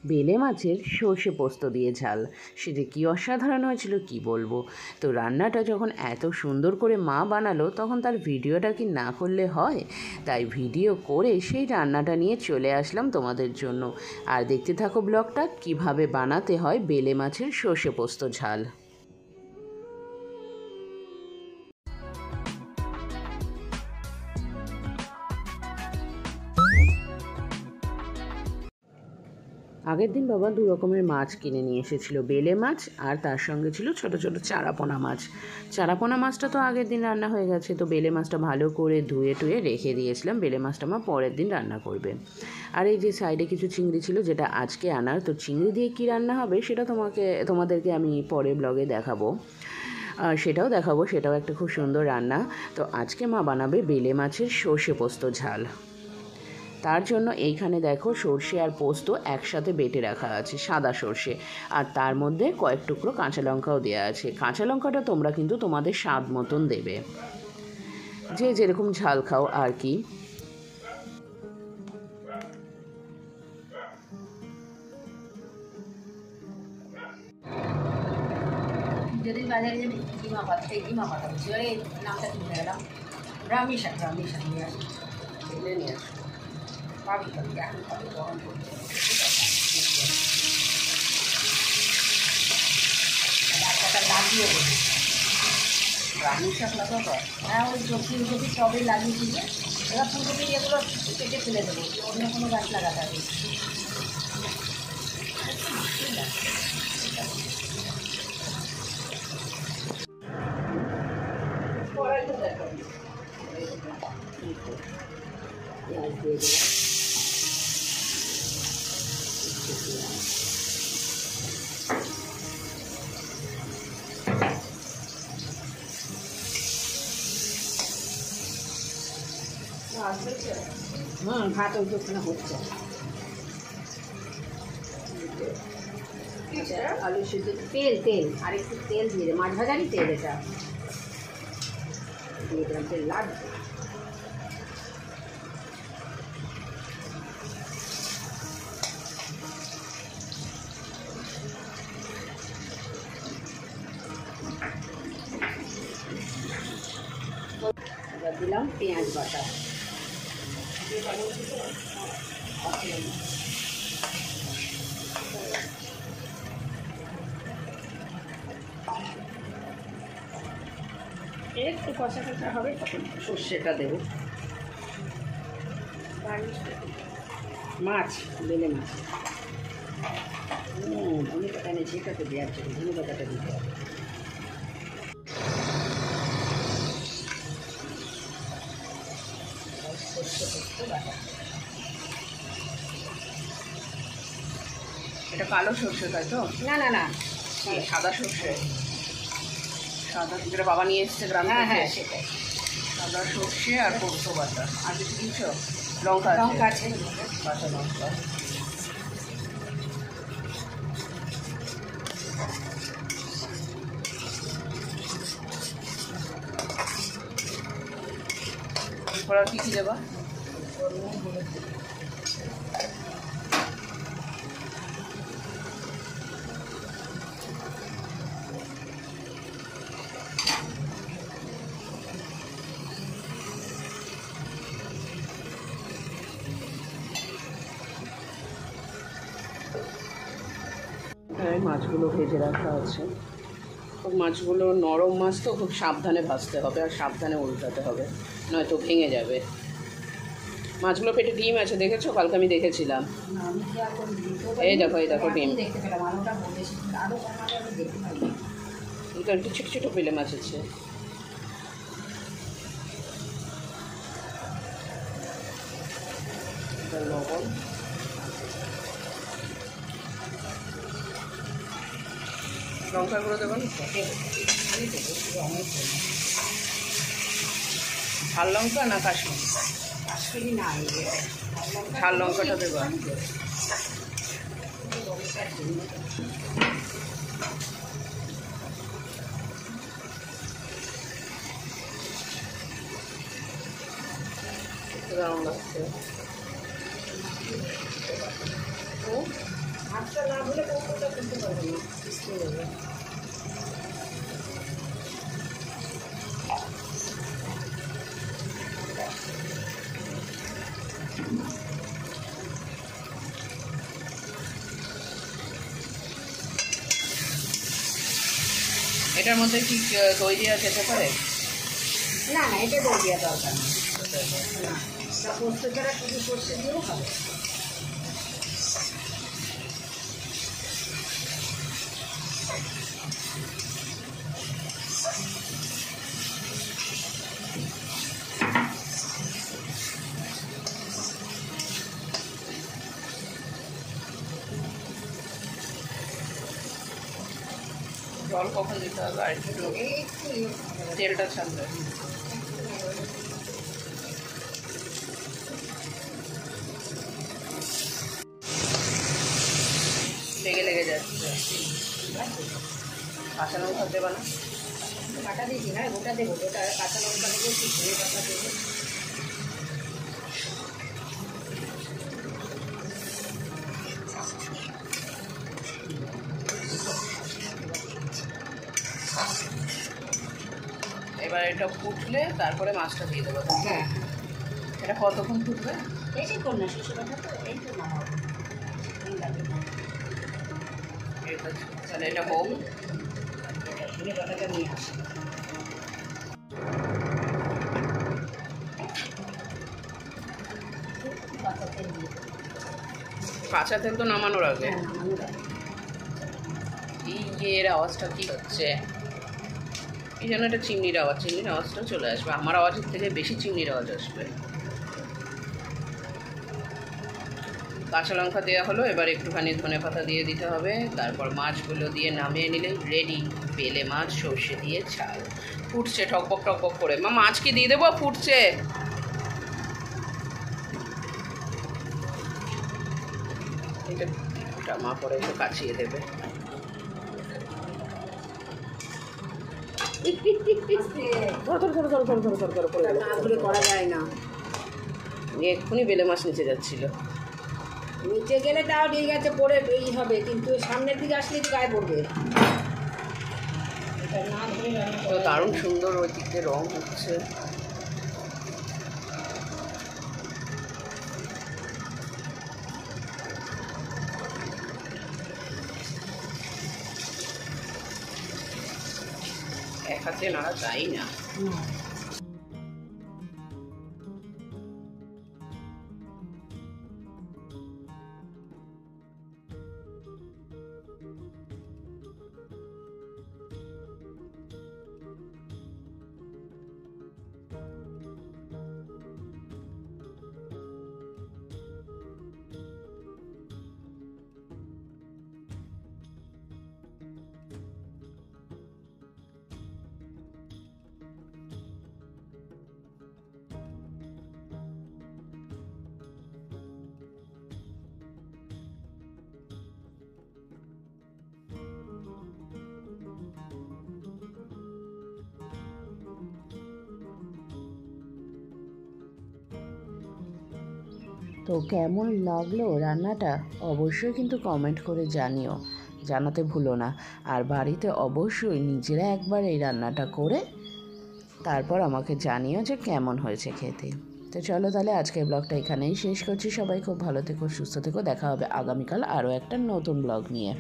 বেলে মাছের সর্ষে পোস্ত দিয়ে ঝাল, সে যে কী অসাধারণ হয়েছিল কি বলবো। তো রান্নাটা যখন এত সুন্দর করে মা বানালো তখন তার ভিডিওটা কি না করলে হয়, তাই ভিডিও করে সেই রান্নাটা নিয়ে চলে আসলাম তোমাদের জন্য। আর দেখতে থাকো ব্লগটা কিভাবে বানাতে হয় বেলে মাছের সর্ষে পোস্ত ঝাল। আগের দিন বাবা দু রকমের মাছ কিনে নিয়ে এসেছিলো, বেলে মাছ আর তার সঙ্গে ছিল ছোট ছোট চারাপোনা মাছ। চারাপোনা মাছটা তো আগের দিন রান্না হয়ে গেছে, তো বেলে মাছটা ভালো করে ধুয়ে টুয়ে রেখে দিয়েছিলাম। বেলে মাছটা মা পরের দিন রান্না করবে। আর এই যে সাইডে কিছু চিংড়ি ছিল যেটা আজকে আনার, তো চিংড়ি দিয়ে কী রান্না হবে সেটা তোমাদেরকে আমি পরে ব্লগে দেখাবো, সেটাও দেখাবো, সেটাও একটা খুব সুন্দর রান্না। তো আজকে মা বানাবে বেলে মাছের সর্ষে পোস্ত ঝাল। তার জন্য এইখানে দেখো সর্ষে আর পোস্ত একসাথে বেটে রাখা আছে, সাদা সর্ষে, আর তার মধ্যে কয়েক টুকরো কাঁচা লঙ্কাও দেওয়া আছে। কাঁচা লঙ্কাটা তোমরা কিন্তু তোমাদের স্বাদ মতন দেবে, যে যেরকম ঝাল খাও আর কি। যদি বাজারে যে ডিমা পাতা, সেই ডিমা পাতা বলছি, ওই নামটা কি ভুলে গেলাম, ব্রাহ্মী শাক নিয়ে আসি, এলে নিয়ে আসো, পাবি এখন পাবি, গরম করছে ডাক্তারটা লাগিয়ে দেবে। ব্রাহ্মী শাক লাগাবো? হ্যাঁ, ওই ফুলকপি টবে লাগিয়েছি যে, এবার ফুলকপি এগুলো কেটে ফেলে দেবো, অন্য কোনো গাছ লাগাতে হবে। ভাত ওই ওখানে হচ্ছে, আলু সিদ্ধ, তেল আর একটু তেল দিয়ে দে, মাছ ভাজারই তেল, এটা দিয়ে দিলাম, তেল লাগবে। এবার দিলাম পেঁয়াজ বাটা, একটু কষা কষা হবে তখন সর্ষেটা দেবো। মাছ, বেলে মাছ, ধনে পাতা এনেছি, এটাতে দেওয়ার জন্য ধনে পাতাটা দিতে হবে। এটা কালো সর্ষে তাই তো? না, সাদা সর্ষে, সাদা যেটা বাবা নিয়ে এসছে গ্রাম থেকে। হ্যাঁ সেটাই, সাদা সর্ষে আর পোস্ত বাটা। আর কিছু দিচ্ছ? লঙ্কা আছে, কাঁচা লঙ্কা। এরপর আর কী দেবা? মাছগুলো ভেজে রাখা আছে। খুব মাছগুলো নরম মাছ তো, খুব সাবধানে ভাজতে হবে আর সাবধানে উল্টাতে হবে, নয়তো ভেঙে যাবে। মাছগুলো পেটে ডিম আছে, দেখেছো? কালকে আমি দেখেছিলাম। এই দেখো ডিম। এটা একটু ছোটো ছোটো বেলে মাছ আছে। লবণ, লঙ্কা গুঁড়ো দেবেন, ঝাল লঙ্কা না কাশ্মীরি না, ঝাল লঙ্কাটা দেবো। দারুণ লাগছে। আটটা না হলে কৌটোটা খুলতে পারবে না, পিছতে যাবে। এটার মধ্যে কি দই দেওয়া যেতে পারে? না না, এটা দই দেওয়া দরকার নেই। না, তা পোস্ত ছাড়া শুধু সর্ষে দিয়েও খাবে। জল কখন দিতে হবে? আর একটু তেলটা ছাড়বে। লেগে যাচ্ছে। কাঁচা লঙ্কা দেবা না? কাটা দিয়েছি না, গোটা দেবো, গোটা কাঁচা লঙ্কা দেবো, একটু ধনে পাতা দেবো। এবার এটা ফুটলে তারপরে মাছটা দিয়ে দেবো। হ্যাঁ, এটা কতক্ষণ ফুটবে? বেশিক্ষণ না, শেষে কথা তো এই তো নামাবো। তাহলে এটা হোক। ধনে পাতাটা নিয়ে আসি। কাঁচা তেল তো নামানোর আগে। হ্যাঁ, নামানোর আগে। এই যে এর আওয়াজটা কি হচ্ছে? এই জন্য একটা চিমনির আওয়াজটা চলে আসবে। আমার আওয়াজের থেকে বেশি চিমনির আওয়াজ আসবে। কাঁচা লঙ্কা দেওয়া হলো, এবার একটুখানি ধনে পাতা দিয়ে দিতে হবে। তারপর মাছগুলো দিয়ে নামিয়ে নিলেই রেডি বেলে মাছ সর্ষে দিয়ে ঝাল। ফুটছে টকবক টকবক করে। মা মাছ কি দিয়ে দেবো? ফুটছে। এটা মা পরে একটু কাচিয়ে দেবে। করা যায় না। এক্ষুনি বেলে মাছ নিচে যাচ্ছিল। নিচে গেলে তাও ঠিক আছে, পরে এই হবে, কিন্তু সামনের দিকে আসলে তো গায়ে পড়বে। এটা না ধরে রান্না তো দারুণ সুন্দর ওই দিক দিয়ে রং হচ্ছে। এক হাতে নাড়া যায় না। তো কেমন লাগলো রান্নাটা অবশ্যই কিন্তু কমেন্ট করে জানিও, জানাতে ভুলো না। আর বাড়িতে অবশ্যই নিজেরা একবার এই রান্নাটা করে তারপর আমাকে জানিও যে কেমন হয়েছে খেতে। তো চলো তাহলে আজকের ব্লগটা এখানেই শেষ করছি। সবাই খুব ভালো থেকো, সুস্থ থেকো। দেখা হবে আগামীকাল আরও একটা নতুন ব্লগ নিয়ে।